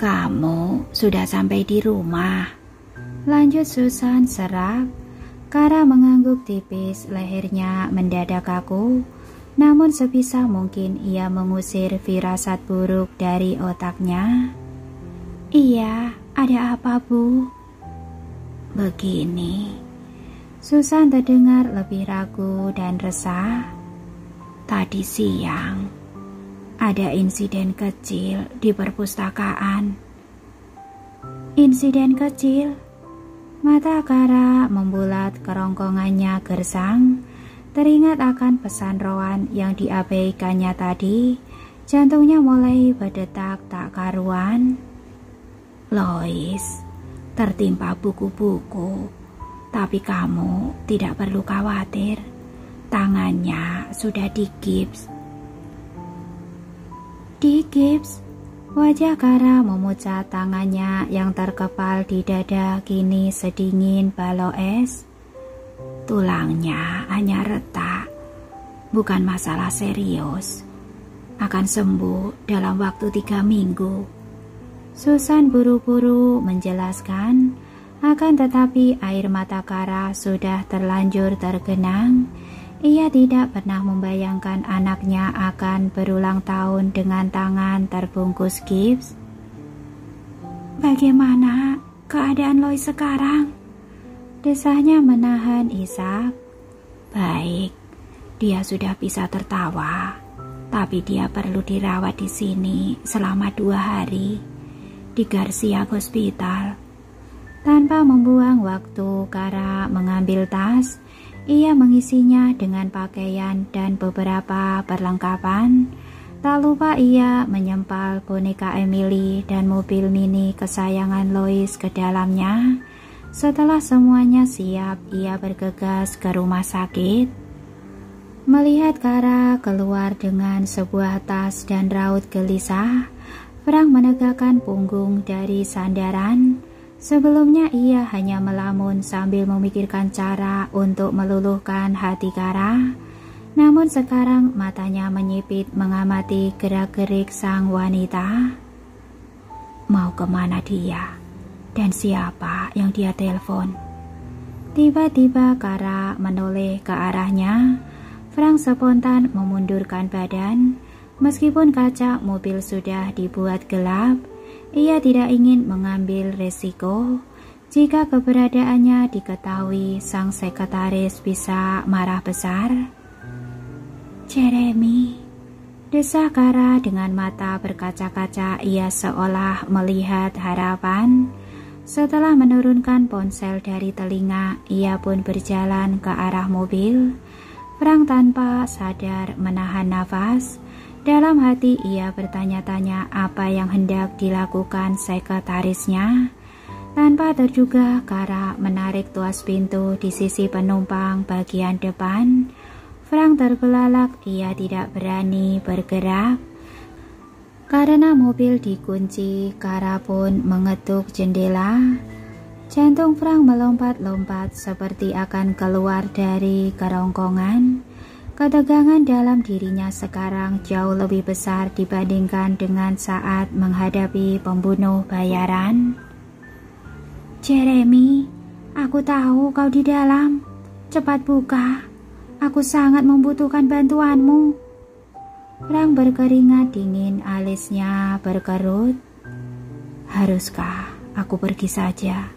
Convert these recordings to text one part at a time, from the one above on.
Kamu sudah sampai di rumah, lanjut Susan serak. Kara mengangguk tipis, lehernya mendadak kaku. Namun sebisa mungkin ia mengusir firasat buruk dari otaknya. Iya, ada apa, Bu? Begini, Susan terdengar lebih ragu dan resah. Tadi siang, ada insiden kecil di perpustakaan. Insiden kecil? Mata Kara membulat, kerongkongannya gersang. Teringat akan pesan Rowan yang diabaikannya tadi. Jantungnya mulai berdetak tak karuan. Lois tertimpa buku-buku, tapi kamu tidak perlu khawatir. Tangannya sudah digips. Digips? Wajah Kara memucat, tangannya yang terkepal di dada kini sedingin balo es. Tulangnya hanya retak, bukan masalah serius. Akan sembuh dalam waktu 3 minggu. Susan buru-buru menjelaskan, akan tetapi air mata Kara sudah terlanjur tergenang. Ia tidak pernah membayangkan anaknya akan berulang tahun dengan tangan terbungkus gips. Bagaimana keadaan Lois sekarang? Desahnya menahan isak. Baik, dia sudah bisa tertawa, tapi dia perlu dirawat di sini selama 2 hari di Garcia Hospital. Tanpa membuang waktu, Kara mengambil tas. Ia mengisinya dengan pakaian dan beberapa perlengkapan. Tak lupa ia menyempal boneka Emily dan mobil mini kesayangan Lois ke dalamnya. Setelah semuanya siap, ia bergegas ke rumah sakit. Melihat Kara keluar dengan sebuah tas dan raut gelisah, Frank menegakkan punggung dari sandaran. Sebelumnya ia hanya melamun sambil memikirkan cara untuk meluluhkan hati Kara. Namun sekarang matanya menyipit mengamati gerak-gerik sang wanita. Mau kemana dia? Dan siapa yang dia telepon? Tiba-tiba Kara menoleh ke arahnya. Frank spontan memundurkan badan. Meskipun kaca mobil sudah dibuat gelap, ia tidak ingin mengambil resiko. Jika keberadaannya diketahui, sang sekretaris bisa marah besar. Jeremy, desah Kara dengan mata berkaca-kaca. Ia seolah melihat harapan. Setelah menurunkan ponsel dari telinga, ia pun berjalan ke arah mobil. Frank tanpa sadar menahan nafas. Dalam hati ia bertanya-tanya apa yang hendak dilakukan sekretarisnya. Tanpa terduga, Kara menarik tuas pintu di sisi penumpang bagian depan. Frank terbelalak, ia tidak berani bergerak. Karena mobil dikunci, Kara pun mengetuk jendela. Jantung Frank melompat-lompat seperti akan keluar dari kerongkongan. Ketegangan dalam dirinya sekarang jauh lebih besar dibandingkan dengan saat menghadapi pembunuh bayaran. Jeremy, aku tahu kau di dalam. Cepat buka. Aku sangat membutuhkan bantuanmu. Frank berkeringat dingin, alisnya berkerut. Haruskah aku pergi saja?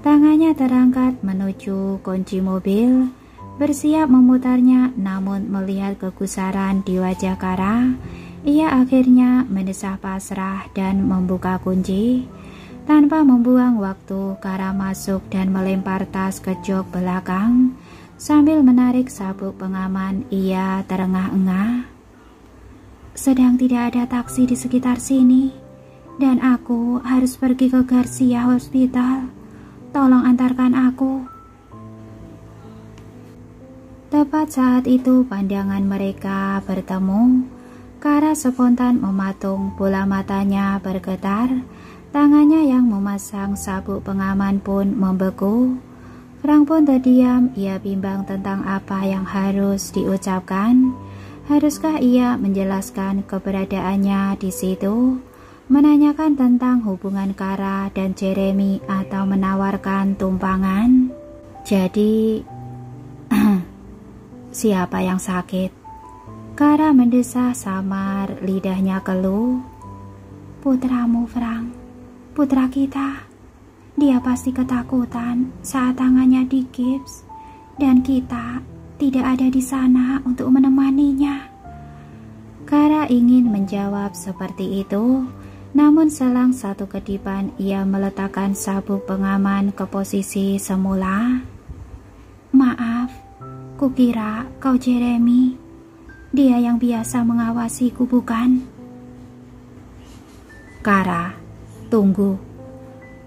Tangannya terangkat menuju kunci mobil, bersiap memutarnya, namun melihat kegusaran di wajah Kara, ia akhirnya mendesah pasrah dan membuka kunci. Tanpa membuang waktu, Kara masuk dan melempar tas ke jok belakang. Sambil menarik sabuk pengaman, ia terengah-engah. Sedang tidak ada taksi di sekitar sini, dan aku harus pergi ke Garcia Hospital. Tolong antarkan aku. Tepat saat itu pandangan mereka bertemu. Kara spontan mematung, bola matanya bergetar. Tangannya yang memasang sabuk pengaman pun membeku. Frank pun terdiam, ia bimbang tentang apa yang harus diucapkan. Haruskah ia menjelaskan keberadaannya di situ? menanyakan tentang hubungan Kara dan Jeremy atau menawarkan tumpangan. Jadi, siapa yang sakit? Kara mendesah samar, lidahnya keluh. Putramu, Frank. Putra kita. Dia pasti ketakutan saat tangannya digips dan kita tidak ada di sana untuk menemaninya. Kara ingin menjawab seperti itu, namun selang satu kedipan ia meletakkan sabuk pengaman ke posisi semula. Maaf, kukira kau Jeremy. Dia yang biasa mengawasiku, bukan? Kara, tunggu.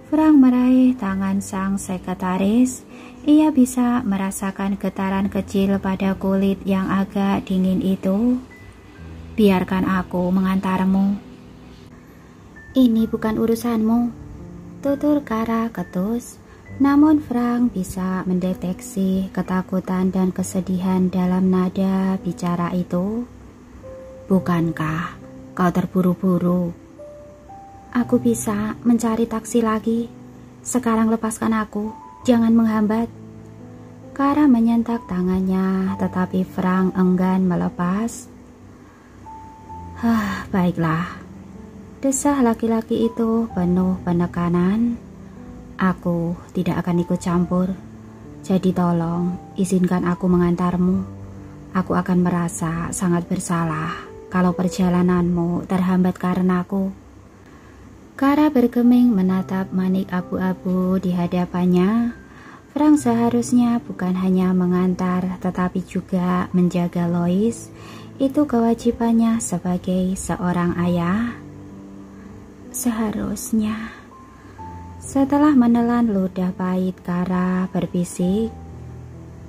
Frank meraih tangan sang sekretaris. Ia bisa merasakan getaran kecil pada kulit yang agak dingin itu. Biarkan aku mengantarmu. Ini bukan urusanmu, tutur Kara ketus. Namun Frank bisa mendeteksi ketakutan dan kesedihan dalam nada bicara itu. Bukankah kau terburu-buru? Aku bisa mencari taksi lagi. Sekarang lepaskan aku, jangan menghambat. Kara menyentak tangannya, tetapi Frank enggan melepas. Baiklah. Desah laki-laki itu penuh penekanan. Aku tidak akan ikut campur. Jadi tolong, izinkan aku mengantarmu. Aku akan merasa sangat bersalah kalau perjalananmu terhambat karenaku. Kara bergeming menatap manik abu-abu di hadapannya. Frank seharusnya bukan hanya mengantar tetapi juga menjaga Lois. Itu kewajibannya sebagai seorang ayah. Seharusnya. Setelah menelan ludah pahit, Kara berbisik,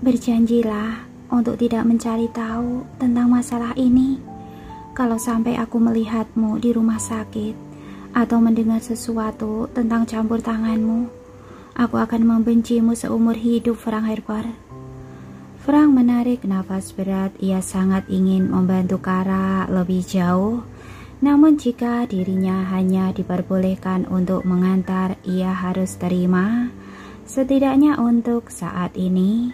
berjanjilah untuk tidak mencari tahu tentang masalah ini. Kalau sampai aku melihatmu di rumah sakit atau mendengar sesuatu tentang campur tanganmu, aku akan membencimu seumur hidup, Frank Harper. Frank menarik nafas berat. Ia sangat ingin membantu Kara lebih jauh. Namun jika dirinya hanya diperbolehkan untuk mengantar, ia harus terima, setidaknya untuk saat ini.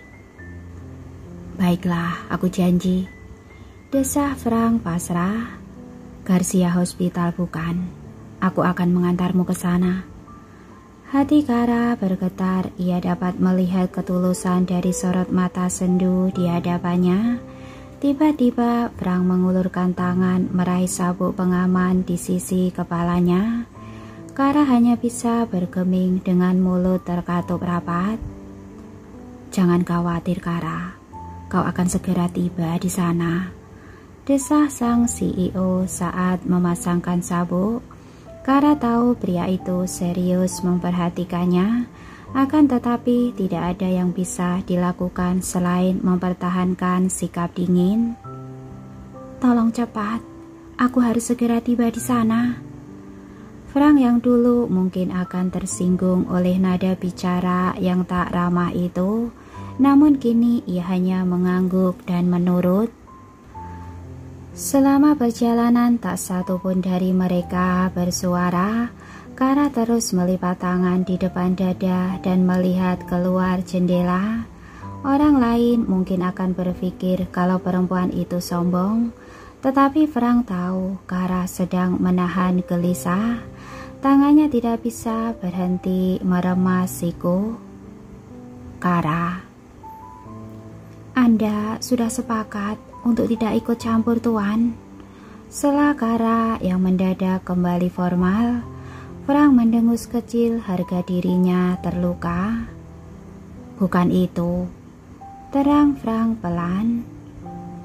Baiklah, aku janji, desah Frank pasrah. Garcia Hospital bukan? Aku akan mengantarmu ke sana. Hati Kara bergetar. Ia dapat melihat ketulusan dari sorot mata sendu di hadapannya. Tiba-tiba Frank mengulurkan tangan meraih sabuk pengaman di sisi kepalanya. Kara hanya bisa bergeming dengan mulut terkatup rapat. Jangan khawatir, Kara. Kau akan segera tiba di sana, desah sang CEO saat memasangkan sabuk. Kara tahu pria itu serius memperhatikannya, akan tetapi tidak ada yang bisa dilakukan selain mempertahankan sikap dingin. Tolong cepat, aku harus segera tiba di sana. Frank yang dulu mungkin akan tersinggung oleh nada bicara yang tak ramah itu, namun kini ia hanya mengangguk dan menurut. Selama perjalanan tak satu pun dari mereka bersuara. Kara terus melipat tangan di depan dada dan melihat keluar jendela. Orang lain mungkin akan berpikir kalau perempuan itu sombong, tetapi Frank tahu Kara sedang menahan gelisah. Tangannya tidak bisa berhenti meremas siku. Kara, Anda sudah sepakat untuk tidak ikut campur, Tuan. Setelah Kara yang mendadak kembali formal, Frank mendengus kecil. Harga dirinya terluka. Bukan itu, terang Frank pelan.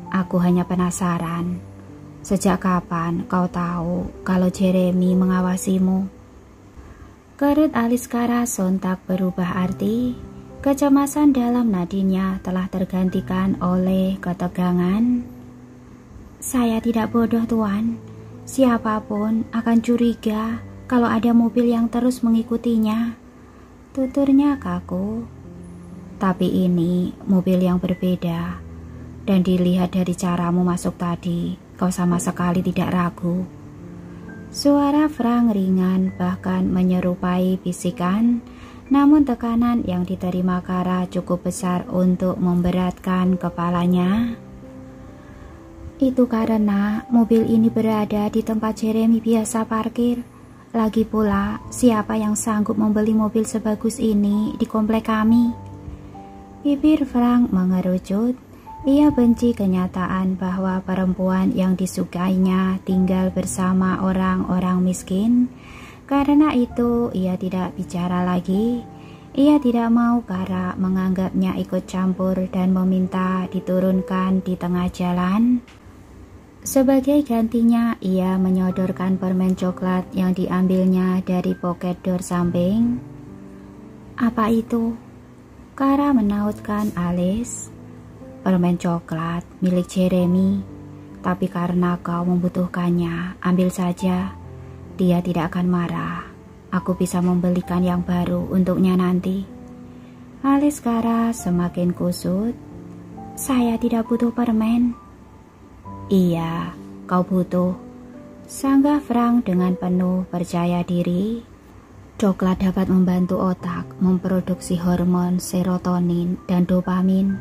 Aku hanya penasaran. Sejak kapan kau tahu kalau Jeremy mengawasimu? Kerut alis Kara sontak berubah arti. Kecemasan dalam nadinya telah tergantikan oleh ketegangan. Saya tidak bodoh, Tuan. Siapapun akan curiga kalau ada mobil yang terus mengikutinya, tuturnya kaku. Tapi ini mobil yang berbeda, dan dilihat dari caramu masuk tadi, kau sama sekali tidak ragu. Suara Frank ringan bahkan menyerupai bisikan, namun tekanan yang diterima Kara cukup besar untuk memberatkan kepalanya. Itu karena mobil ini berada di tempat Jeremy biasa parkir. Lagi pula, siapa yang sanggup membeli mobil sebagus ini di komplek kami? Bibir Frank mengerucut. Ia benci kenyataan bahwa perempuan yang disukainya tinggal bersama orang-orang miskin. Karena itu, ia tidak bicara lagi. Ia tidak mau Kara menganggapnya ikut campur dan meminta diturunkan di tengah jalan. Sebagai gantinya, ia menyodorkan permen coklat yang diambilnya dari poket door samping. Apa itu? Kara menautkan alis. Permen coklat milik Jeremy, tapi karena kau membutuhkannya, ambil saja. Dia tidak akan marah. Aku bisa membelikan yang baru untuknya nanti. Alis Kara semakin kusut. Saya tidak butuh permen. Iya, kau butuh, sanggah Frank dengan penuh percaya diri. Coklat dapat membantu otak memproduksi hormon serotonin dan dopamin.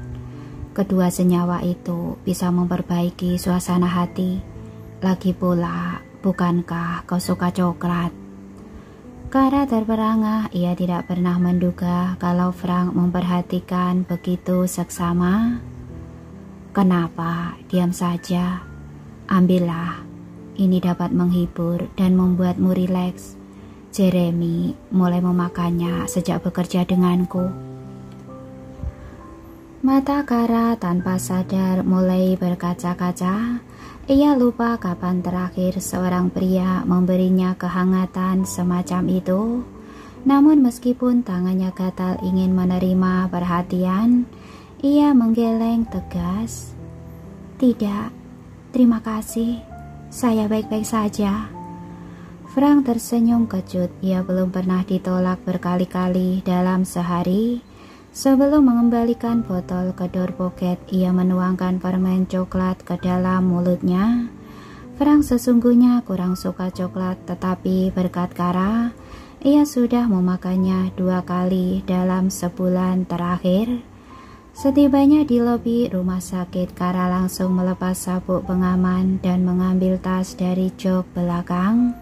Kedua senyawa itu bisa memperbaiki suasana hati. Lagi pula, bukankah kau suka coklat? Kara terperangah. Ia tidak pernah menduga kalau Frank memperhatikan begitu seksama. Kenapa? Diam saja. Ambillah. Ini dapat menghibur dan membuatmu rileks. Jeremy mulai memakannya sejak bekerja denganku. Mata Kara tanpa sadar mulai berkaca-kaca. Ia lupa kapan terakhir seorang pria memberinya kehangatan semacam itu. Namun meskipun tangannya gatal ingin menerima perhatian, ia menggeleng tegas. Tidak, terima kasih. Saya baik-baik saja. Frank tersenyum kecut. Ia belum pernah ditolak berkali-kali dalam sehari. Sebelum mengembalikan botol ke door pocket, ia menuangkan permen coklat ke dalam mulutnya. Frank sesungguhnya kurang suka coklat, tetapi berkat Kara, ia sudah memakannya 2 kali dalam sebulan terakhir. Setibanya di lobi rumah sakit, Kara langsung melepas sabuk pengaman dan mengambil tas dari jok belakang.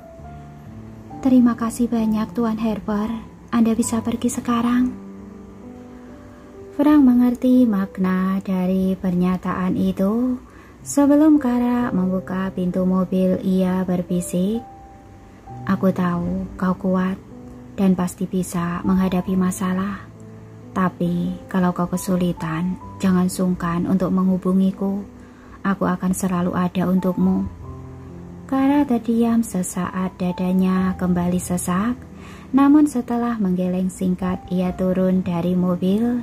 Terima kasih banyak Tuan Harper, Anda bisa pergi sekarang. Frank mengerti makna dari pernyataan itu. Sebelum Kara membuka pintu mobil, ia berbisik, aku tahu kau kuat dan pasti bisa menghadapi masalah. Tapi kalau kau kesulitan, jangan sungkan untuk menghubungiku. Aku akan selalu ada untukmu. Kara terdiam sesaat, dadanya kembali sesak. Namun setelah menggeleng singkat, ia turun dari mobil.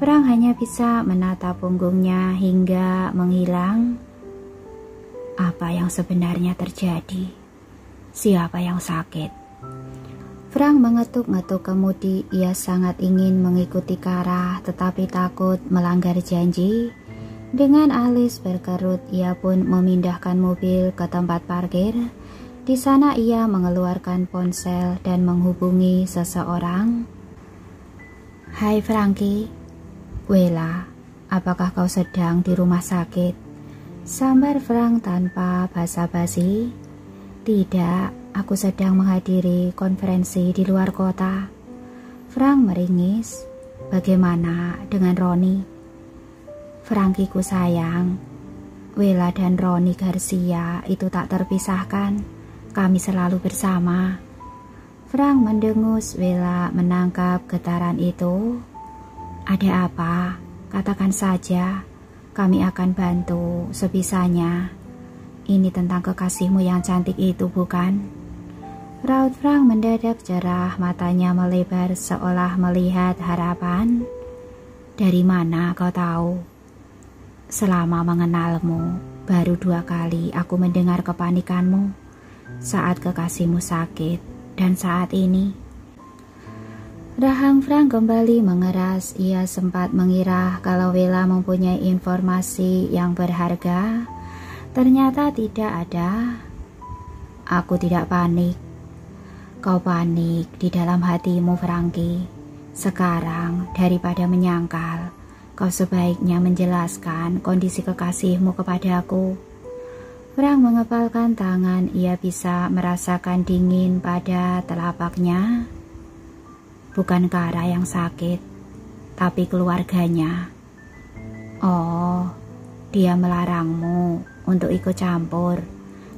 Frank hanya bisa menatap punggungnya hingga menghilang. Apa yang sebenarnya terjadi? Siapa yang sakit? Frank mengetuk-ngetuk kemudi. Ia sangat ingin mengikuti Kara, tetapi takut melanggar janji. Dengan alis berkerut, ia pun memindahkan mobil ke tempat parkir. Di sana ia mengeluarkan ponsel dan menghubungi seseorang. Hai Frankie. Wela, apakah kau sedang di rumah sakit? Sambar Frank tanpa basa-basi. Tidak, aku sedang menghadiri konferensi di luar kota. Frank meringis. Bagaimana dengan Roni? Frankiku sayang, Wela dan Roni Garcia itu tak terpisahkan. Kami selalu bersama. Frank mendengus. Wela menangkap getaran itu. Ada apa? Katakan saja. Kami akan bantu sebisanya. Ini tentang kekasihmu yang cantik itu, bukan? Raut Frank mendadak cerah, matanya melebar seolah melihat harapan. Dari mana kau tahu? Selama mengenalmu, baru 2 kali aku mendengar kepanikanmu. Saat kekasihmu sakit dan saat ini. Rahang Frank kembali mengeras. Ia sempat mengira kalau Wela mempunyai informasi yang berharga. Ternyata tidak ada. Aku tidak panik. Kau panik di dalam hatimu, Frankie. Sekarang, daripada menyangkal, kau sebaiknya menjelaskan kondisi kekasihmu kepadaku. Frank mengepalkan tangan, ia bisa merasakan dingin pada telapaknya. Bukan Kara yang sakit, tapi keluarganya. Oh, dia melarangmu untuk ikut campur.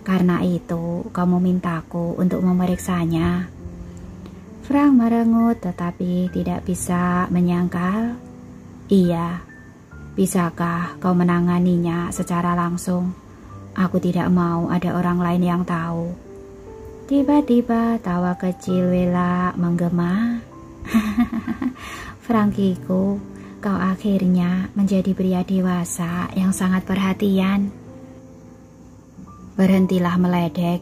Karena itu, kamu mintaku untuk memeriksanya. Frank merengut tetapi tidak bisa menyangkal. Iya, bisakah kau menanganinya secara langsung? Aku tidak mau ada orang lain yang tahu. Tiba-tiba tawa kecil Wela menggema. Frankiku, kau akhirnya menjadi pria dewasa yang sangat perhatian. Berhentilah meledek.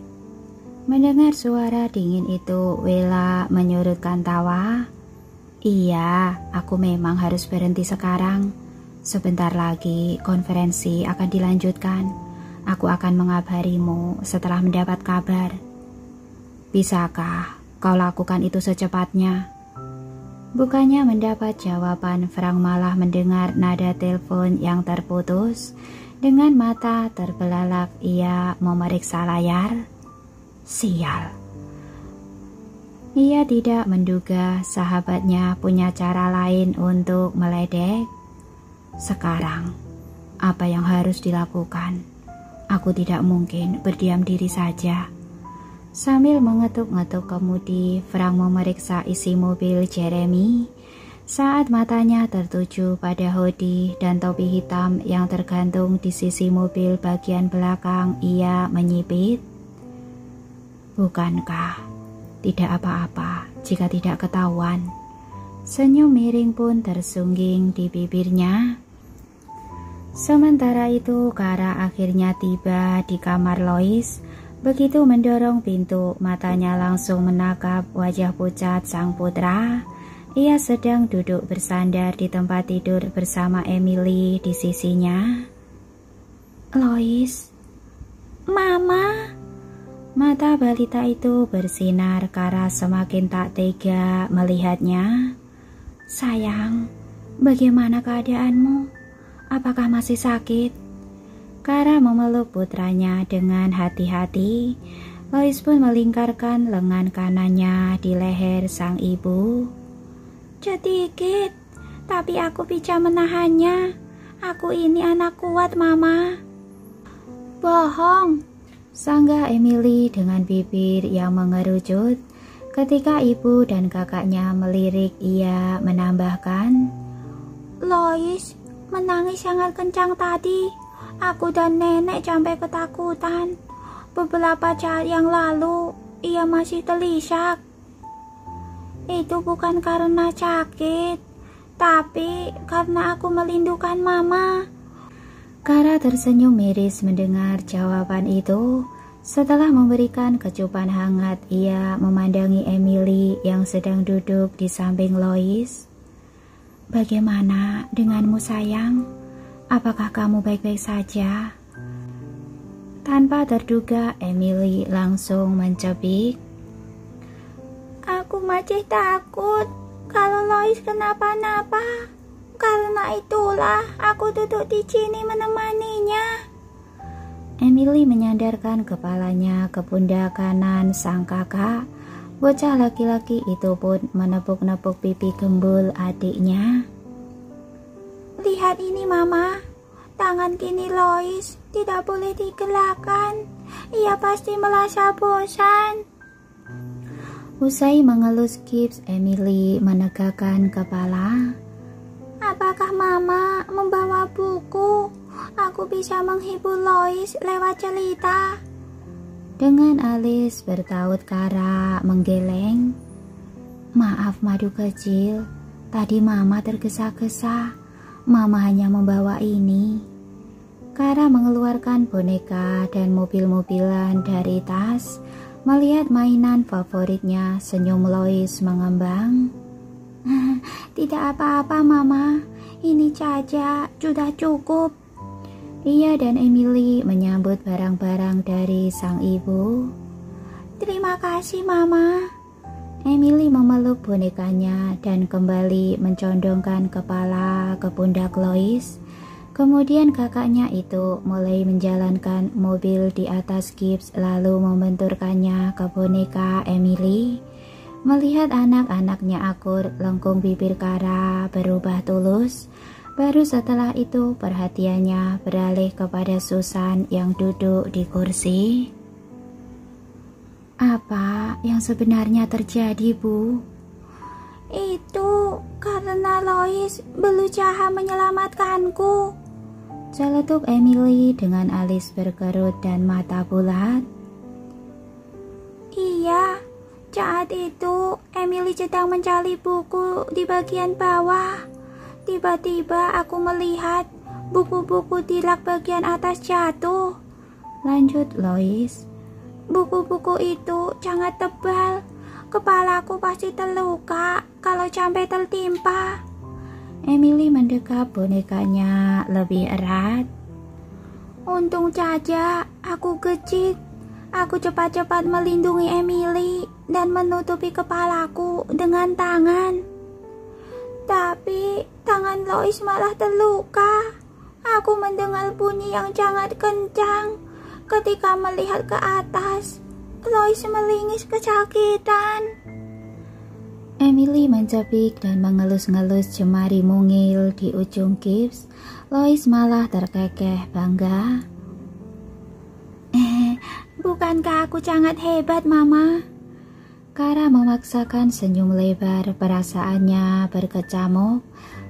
Mendengar suara dingin itu, Wela menyurutkan tawa. Iya, aku memang harus berhenti sekarang. Sebentar lagi konferensi akan dilanjutkan. Aku akan mengabarimu setelah mendapat kabar. Bisakah kau lakukan itu secepatnya? Bukannya mendapat jawaban, Frank malah mendengar nada telepon yang terputus. Dengan mata terbelalak ia memeriksa layar. Sial. Ia tidak menduga sahabatnya punya cara lain untuk meledek. Sekarang, apa yang harus dilakukan? Aku tidak mungkin berdiam diri saja. Sambil mengetuk-ngetuk kemudi, Frank memeriksa isi mobil Jeremy. Saat matanya tertuju pada hoodie dan topi hitam yang tergantung di sisi mobil bagian belakang, ia menyipit. Bukankah tidak apa-apa jika tidak ketahuan? Senyum miring pun tersungging di bibirnya. Sementara itu, Kara akhirnya tiba di kamar Lois. Begitu mendorong pintu, matanya langsung menatap wajah pucat sang putra. Ia sedang duduk bersandar di tempat tidur bersama Emily di sisinya. Lois, Mama. Mata balita itu bersinar. Kara semakin tak tega melihatnya. Sayang, bagaimana keadaanmu? Apakah masih sakit? Kara memeluk putranya dengan hati-hati. Lois pun melingkarkan lengan kanannya di leher sang ibu. Sedikit, tapi aku bisa menahannya. Aku ini anak kuat, Mama. Bohong, sanggah Emily dengan bibir yang mengerucut. Ketika ibu dan kakaknya melirik, ia menambahkan, Lois menangis sangat kencang tadi. Aku dan nenek sampai ketakutan. Beberapa saat yang lalu, ia masih terlisak. Itu bukan karena sakit, tapi karena aku merindukan Mama. Kara tersenyum miris mendengar jawaban itu. Setelah memberikan kecupan hangat, ia memandangi Emily yang sedang duduk di samping Lois. Bagaimana denganmu, sayang? Apakah kamu baik-baik saja? Tanpa terduga, Emily langsung mencebik. Aku masih takut kalau Lois kenapa-napa. Karena itulah aku duduk di sini menemaninya. Emily menyandarkan kepalanya ke pundak kanan sang kakak. Bocah laki-laki itu pun menepuk-nepuk pipi gembul adiknya. Lihat ini, Mama. Tangan kini Lois tidak boleh digerakkan. Ia pasti merasa bosan. Usai mengelus gips, Emily menegakkan kepala. Apakah Mama membawa buku? Aku bisa menghibur Lois lewat cerita. Dengan alis bertaut Kara menggeleng. Maaf Madu kecil, tadi Mama tergesa-gesa. Mama hanya membawa ini. Kara mengeluarkan boneka dan mobil-mobilan dari tas. Melihat mainan favoritnya, senyum Lois mengembang. Tidak apa-apa Mama, ini saja sudah cukup. Ia dan Emily menyambut barang-barang dari sang ibu. Terima kasih, Mama. Emily memeluk bonekanya dan kembali mencondongkan kepala ke pundak Lois. Kemudian kakaknya itu mulai menjalankan mobil di atas gips lalu membenturkannya ke boneka Emily. Melihat anak-anaknya akur, lengkung bibir Kara berubah tulus. Baru setelah itu perhatiannya beralih kepada Susan yang duduk di kursi. Apa yang sebenarnya terjadi, Bu? Itu karena Lois berusaha menyelamatkanku, celetuk Emily dengan alis berkerut dan mata bulat. Iya, saat itu Emily sedang mencari buku di bagian bawah. Tiba-tiba aku melihat buku-buku di rak bagian atas jatuh, lanjut Lois. Buku-buku itu sangat tebal. Kepalaku pasti terluka kalau sampai tertimpa. Emily mendekap bonekanya lebih erat. Untung saja aku kecil. Aku cepat-cepat melindungi Emily dan menutupi kepalaku dengan tangan. Tapi tangan Lois malah terluka. Aku mendengar bunyi yang sangat kencang. Ketika melihat ke atas, Lois melingis kesakitan. Emily mencepik dan mengelus-ngelus jemari mungil di ujung gips. Lois malah terkekeh bangga. Bukankah aku sangat hebat, Mama? Kara memaksakan senyum lebar, perasaannya berkecamuk.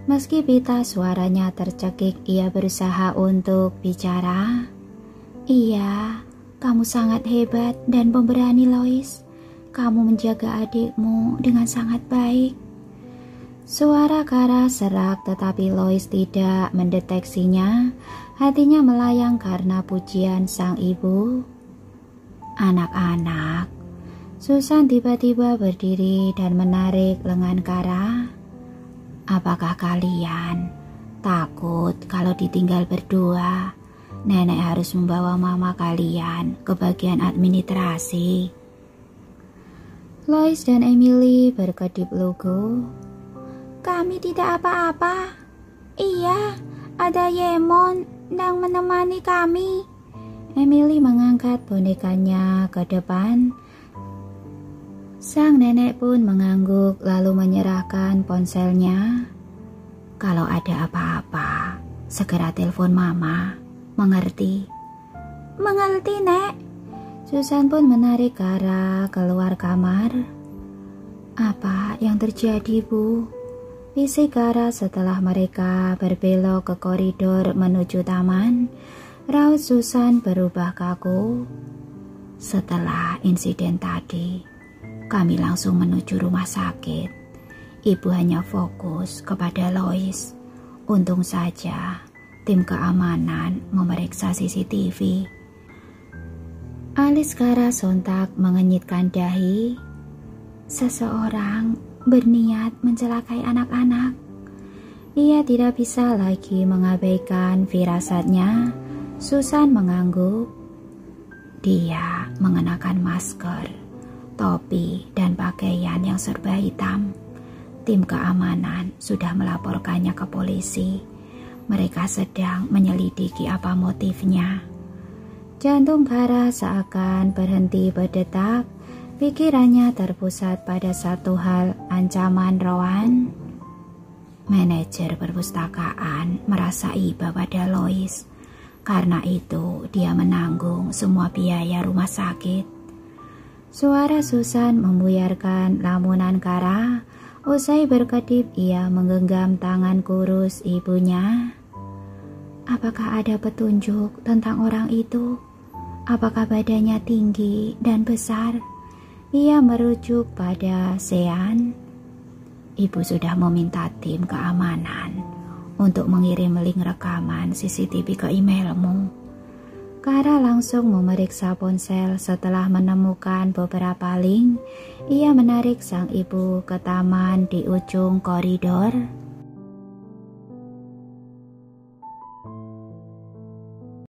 Meski pita suaranya tercekik, ia berusaha untuk bicara. Iya, kamu sangat hebat dan pemberani, Lois. Kamu menjaga adikmu dengan sangat baik. Suara Kara serak tetapi Lois tidak mendeteksinya. Hatinya melayang karena pujian sang ibu. Anak-anak, Susan tiba-tiba berdiri dan menarik lengan Kara. Apakah kalian takut kalau ditinggal berdua? Nenek harus membawa mama kalian ke bagian administrasi. Lois dan Emily berkedip lugu. Kami tidak apa-apa. Iya, ada Yemon yang menemani kami. Emily mengangkat bonekanya ke depan. Sang nenek pun mengangguk lalu menyerahkan ponselnya. Kalau ada apa-apa, segera telepon mama. Mengerti? Mengerti, Nek. Susan pun menarik Kara keluar kamar. Apa yang terjadi, Bu? Bisik Kara setelah mereka berbelok ke koridor menuju taman. Raut Susan berubah kaku. Setelah insiden tadi, kami langsung menuju rumah sakit. Ibu hanya fokus kepada Lois. Untung saja tim keamanan memeriksa CCTV. Alis Kara sontak mengenyitkan dahi. Seseorang berniat mencelakai anak-anak. Ia tidak bisa lagi mengabaikan firasatnya. Susan mengangguk. Dia mengenakan masker, topi, dan pakaian yang serba hitam. Tim keamanan sudah melaporkannya ke polisi. Mereka sedang menyelidiki apa motifnya. Jantung Kara seakan berhenti berdetak. Pikirannya terpusat pada satu hal, ancaman Rowan. Manajer perpustakaan merasa iba pada Lois. Karena itu dia menanggung semua biaya rumah sakit. Suara Susan membuyarkan lamunan Kara. Usai berkedip, ia menggenggam tangan kurus ibunya. Apakah ada petunjuk tentang orang itu? Apakah badannya tinggi dan besar? Ia merujuk pada Sean. Ibu sudah meminta tim keamanan untuk mengirim link rekaman CCTV ke emailmu. Kara langsung memeriksa ponsel. Setelah menemukan beberapa link, ia menarik sang ibu ke taman di ujung koridor.